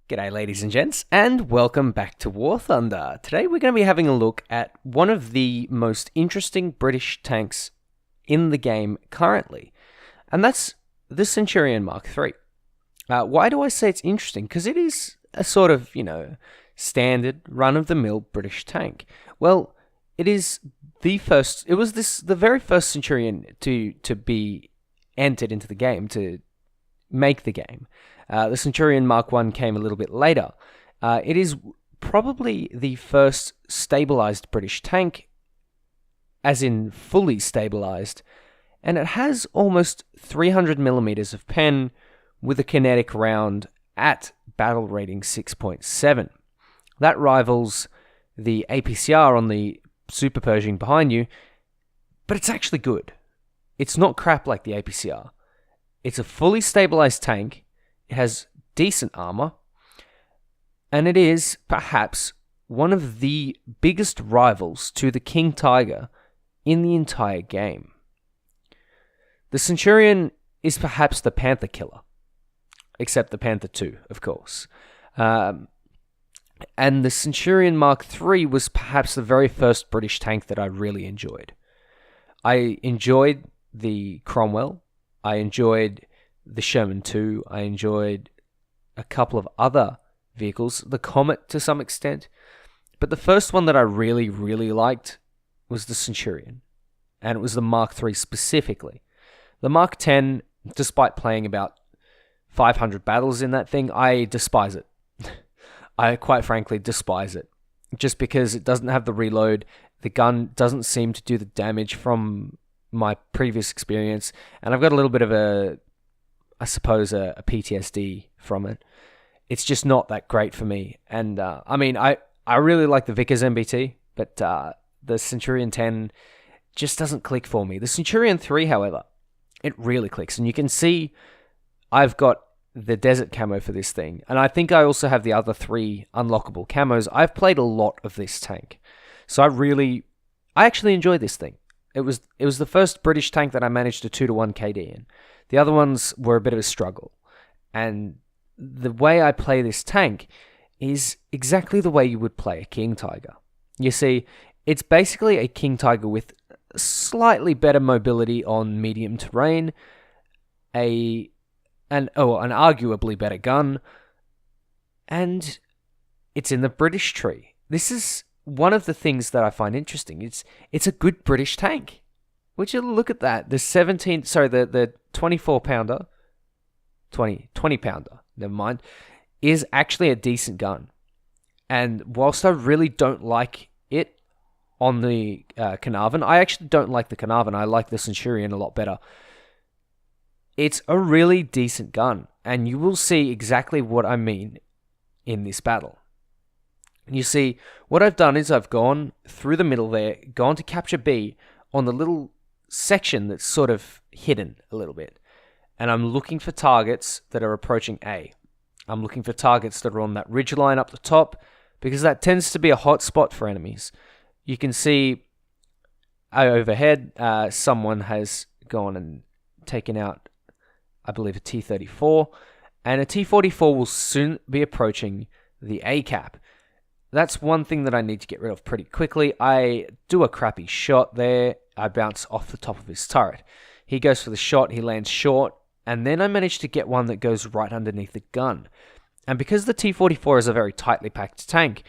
G'day ladies and gents, and welcome back to War Thunder. Today we're going to be having a look at one of the most interesting British tanks in the game currently, and that's the Centurion Mark III. Why do I say it's interesting? Because it is a sort of, standard run-of-the-mill British tank. Well, it is the very first Centurion to be entered into the game, to make the game. The Centurion Mark I came a little bit later. It is probably the first stabilized British tank, as in fully stabilized, and it has almost 300 millimeters of pen with a kinetic round at battle rating 6.7. That rivals the APCR on the Super Pershing behind you, but it's actually good. It's not crap like the APCR. It's a fully stabilized tank. It has decent armor, and it is perhaps one of the biggest rivals to the King Tiger in the entire game. The Centurion is perhaps the Panther killer, except the Panther II, of course. And the Centurion Mark III was perhaps the very first British tank that I really enjoyed. I enjoyed the Cromwell. I enjoyed the Sherman II. I enjoyed a couple of other vehicles, the Comet to some extent. But the first one that I really, really liked was the Centurion. And it was the Mark III specifically. The Mark X, despite playing about 500 battles in that thing, I despise it. I quite frankly despise it. Just because it doesn't have the reload, the gun doesn't seem to do the damage from my previous experience, and I've got a little bit of a PTSD from it. It's just not that great for me. And I really like the Vickers MBT, but the Centurion 10 just doesn't click for me. The Centurion 3, however, it really clicks, and you can see I've got the desert camo for this thing, and I think I also have the other 3 unlockable camos. I've played a lot of this tank, so I actually enjoy this thing. It was the first British tank that I managed to 2-to-1 KD in. The other ones were a bit of a struggle. And the way I play this tank is exactly the way you would play a King Tiger. You see, it's basically a King Tiger with slightly better mobility on medium terrain, an arguably better gun, and it's in the British tree. This is one of the things that I find interesting. It's a good British tank. Would you look at that? The 24 pounder, 20 pounder, never mind, is actually a decent gun. And whilst I really don't like it on the Carnarvon, I actually don't like the Carnarvon. I like the Centurion a lot better. It's a really decent gun, and you will see exactly what I mean in this battle. You see, what I've done is I've gone through the middle there, gone to capture B on the little section that's sort of hidden a little bit. And I'm looking for targets that are approaching A. I'm looking for targets that are on that ridge line up the top, because that tends to be a hot spot for enemies. You can see overhead, someone has gone and taken out, I believe, a T-34, and a T-44 will soon be approaching the A cap. That's one thing that I need to get rid of pretty quickly. I do a crappy shot there. I bounce off the top of his turret. He goes for the shot, he lands short, and then I manage to get one that goes right underneath the gun. And because the T-44 is a very tightly packed tank,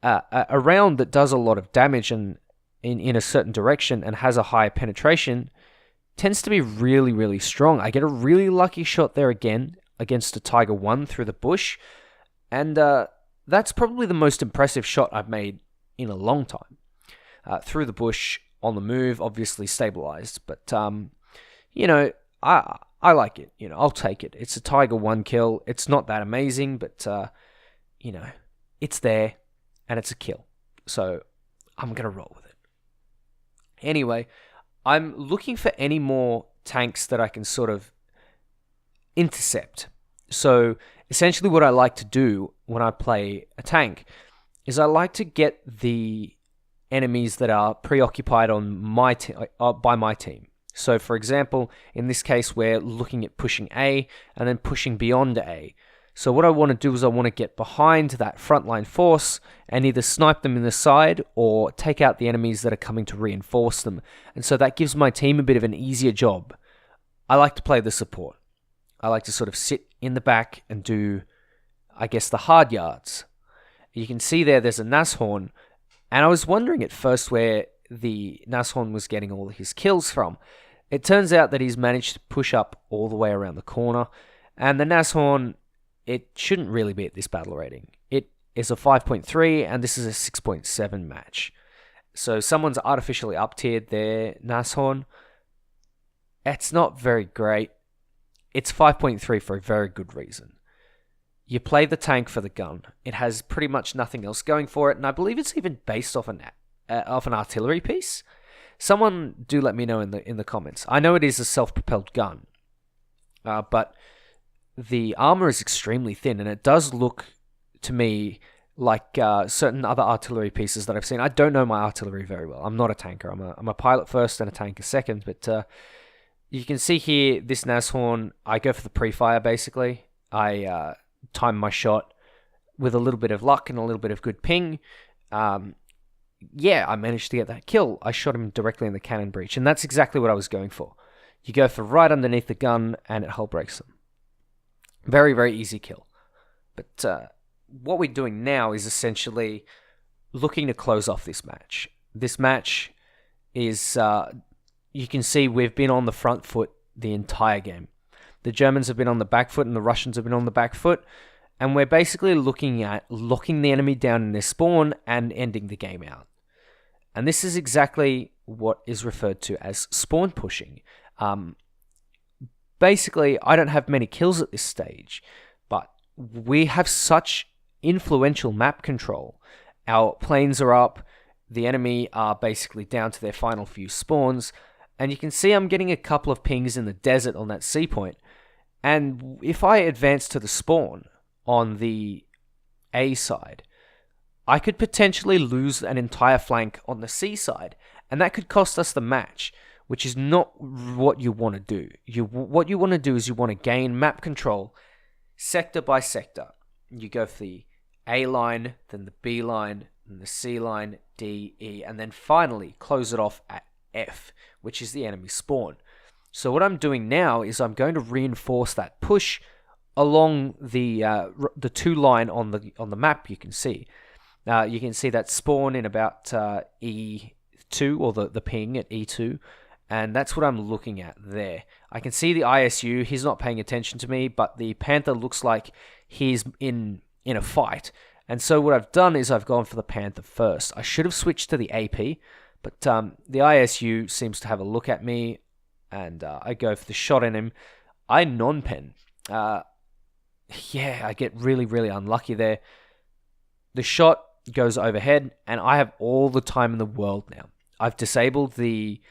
a round that does a lot of damage in a certain direction and has a high penetration tends to be really, really strong. I get a really lucky shot there again against a Tiger 1 through the bush, and that's probably the most impressive shot I've made in a long time. Through the bush, on the move, obviously stabilized, but I like it. I'll take it. It's a Tiger 1 kill. It's not that amazing, but it's there, and it's a kill. So I'm gonna roll with it. Anyway, I'm looking for any more tanks that I can sort of intercept. So essentially what I like to do when I play a tank is I like to get the enemies that are preoccupied on by my team. So for example, in this case, we're looking at pushing A and then pushing beyond A. So what I want to do is I want to get behind that frontline force and either snipe them in the side or take out the enemies that are coming to reinforce them. And so that gives my team a bit of an easier job. I like to play the support. I like to sort of sit in the back and do, I guess, the hard yards. You can see there's a Nashorn, and I was wondering at first where the Nashorn was getting all his kills from. It turns out that he's managed to push up all the way around the corner, and the Nashorn, it shouldn't really be at this battle rating. It is a 5.3, and this is a 6.7 match. So someone's artificially up-tiered their Nashorn. It's not very great. It's 5.3 for a very good reason. You play the tank for the gun. It has pretty much nothing else going for it, and I believe it's even based off an artillery piece. Someone do let me know in the comments. I know it is a self-propelled gun, but the armor is extremely thin, and it does look to me like certain other artillery pieces that I've seen. I don't know my artillery very well. I'm not a tanker. I'm a pilot first and a tanker second, but you can see here, this Nashorn, I go for the pre-fire, basically. I time my shot with a little bit of luck and a little bit of good ping. Yeah, I managed to get that kill. I shot him directly in the cannon breech, and that's exactly what I was going for. You go for right underneath the gun, and it hull breaks them. Very, very easy kill. But what we're doing now is essentially looking to close off this match. This match is... you can see we've been on the front foot the entire game. The Germans have been on the back foot and the Russians have been on the back foot. And we're basically looking at locking the enemy down in their spawn and ending the game out. And this is exactly what is referred to as spawn pushing. Basically, I don't have many kills at this stage, but we have such influential map control. Our planes are up. The enemy are basically down to their final few spawns. And you can see I'm getting a couple of pings in the desert on that C point. And if I advance to the spawn on the A side, I could potentially lose an entire flank on the C side. And that could cost us the match, which is not what you want to do. What you want to do is you want to gain map control sector by sector. You go for the A line, then the B line, then the C line, D, E, and then finally close it off at F, which is the enemy spawn. So what I'm doing now is I'm going to reinforce that push along the 2 line on the map. You can see that spawn in about E2, or the ping at E2, and that's what I'm looking at there. I can see the ISU. He's not paying attention to me, but the Panther looks like he's in a fight. And so what I've done is I've gone for the Panther first. I should have switched to the AP, but the ISU seems to have a look at me, and I go for the shot in him. I non-pen. Yeah, I get really, really unlucky there. The shot goes overhead, and I have all the time in the world now. I've disabled the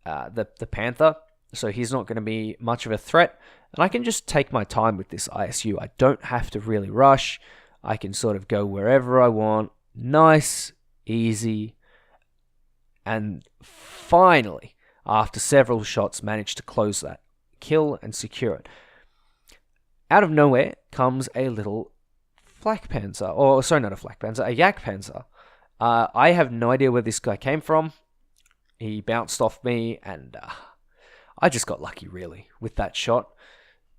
Panther, so he's not going to be much of a threat, and I can just take my time with this ISU. I don't have to really rush. I can sort of go wherever I want. Nice, easy, and finally, after several shots, managed to close that kill and secure it. Out of nowhere comes a little flak panzer, or sorry, not a flak panzer, a yak panzer. I have no idea where this guy came from. He bounced off me, and I just got lucky, really, with that shot.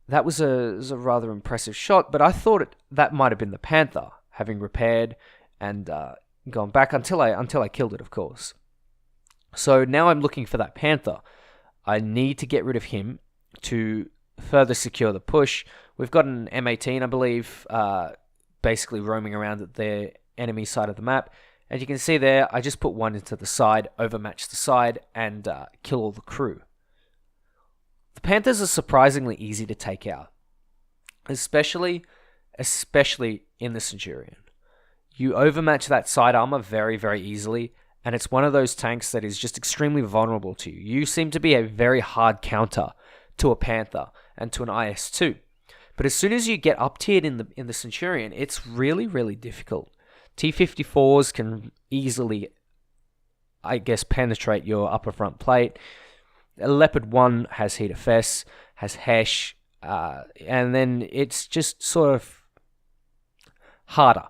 That was a rather impressive shot, but I thought that might have been the Panther, having repaired and gone back until I killed it, of course. So now I'm looking for that Panther. I need to get rid of him to further secure the push. We've got an M18, I believe, basically roaming around at the enemy side of the map. As you can see there, I just put one into the side, overmatch the side, and kill all the crew. The Panthers are surprisingly easy to take out, especially in the Centurion. You overmatch that side armor very, very easily, and it's one of those tanks that is just extremely vulnerable to you. You seem to be a very hard counter to a Panther and to an IS-2. But as soon as you get up-tiered in the Centurion, it's really, really difficult. T-54s can easily, I guess, penetrate your upper front plate. Leopard 1 has Heat of Fess, has Hesh, and then it's just sort of harder.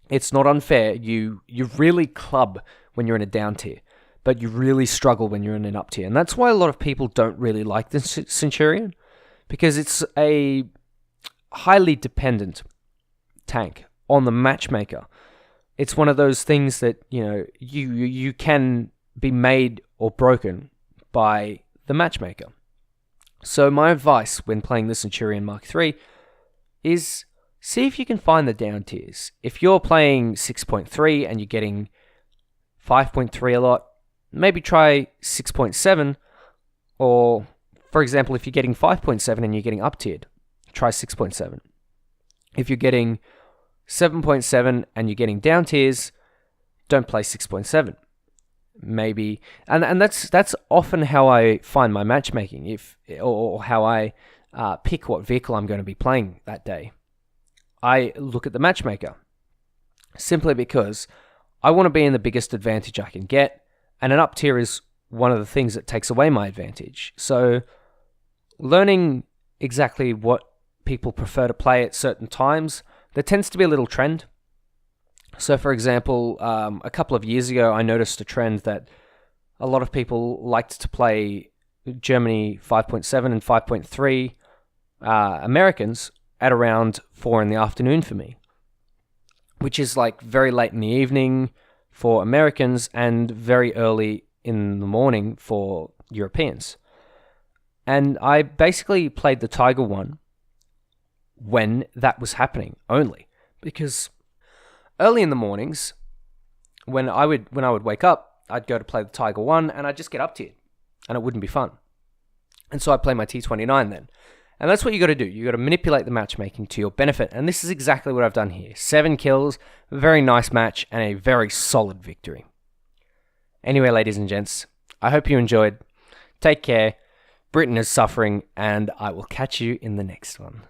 It's not unfair. You really club when you're in a down tier, but you really struggle when you're in an up tier. And that's why a lot of people don't really like the Centurion, because it's a highly dependent tank on the matchmaker. It's one of those things that, you can be made or broken by the matchmaker. So my advice when playing the Centurion Mark III is see if you can find the down tiers. If you're playing 6.3 and you're getting 5.3 a lot, maybe try 6.7, or, for example, if you're getting 5.7 and you're getting up-tiered, try 6.7. If you're getting 7.7 and you're getting down tiers, don't play 6.7. Maybe, and that's often how I find my matchmaking, or how I pick what vehicle I'm going to be playing that day. I look at the matchmaker, simply because I want to be in the biggest advantage I can get, and an up tier is one of the things that takes away my advantage. So learning exactly what people prefer to play at certain times, there tends to be a little trend. So for example, a couple of years ago, I noticed a trend that a lot of people liked to play Germany 5.7 and 5.3 Americans at around 4 in the afternoon for me, which is like very late in the evening for Americans and very early in the morning for Europeans. And I basically played the Tiger one when that was happening only, because early in the mornings, when I would wake up, I'd go to play the Tiger one and I'd just get up tiered, and it wouldn't be fun. And so I'd play my T29 then. And that's what you got to do. You got to manipulate the matchmaking to your benefit. And this is exactly what I've done here. 7 kills, a very nice match, and a very solid victory. Anyway, ladies and gents, I hope you enjoyed. Take care. Britain is suffering, and I will catch you in the next one.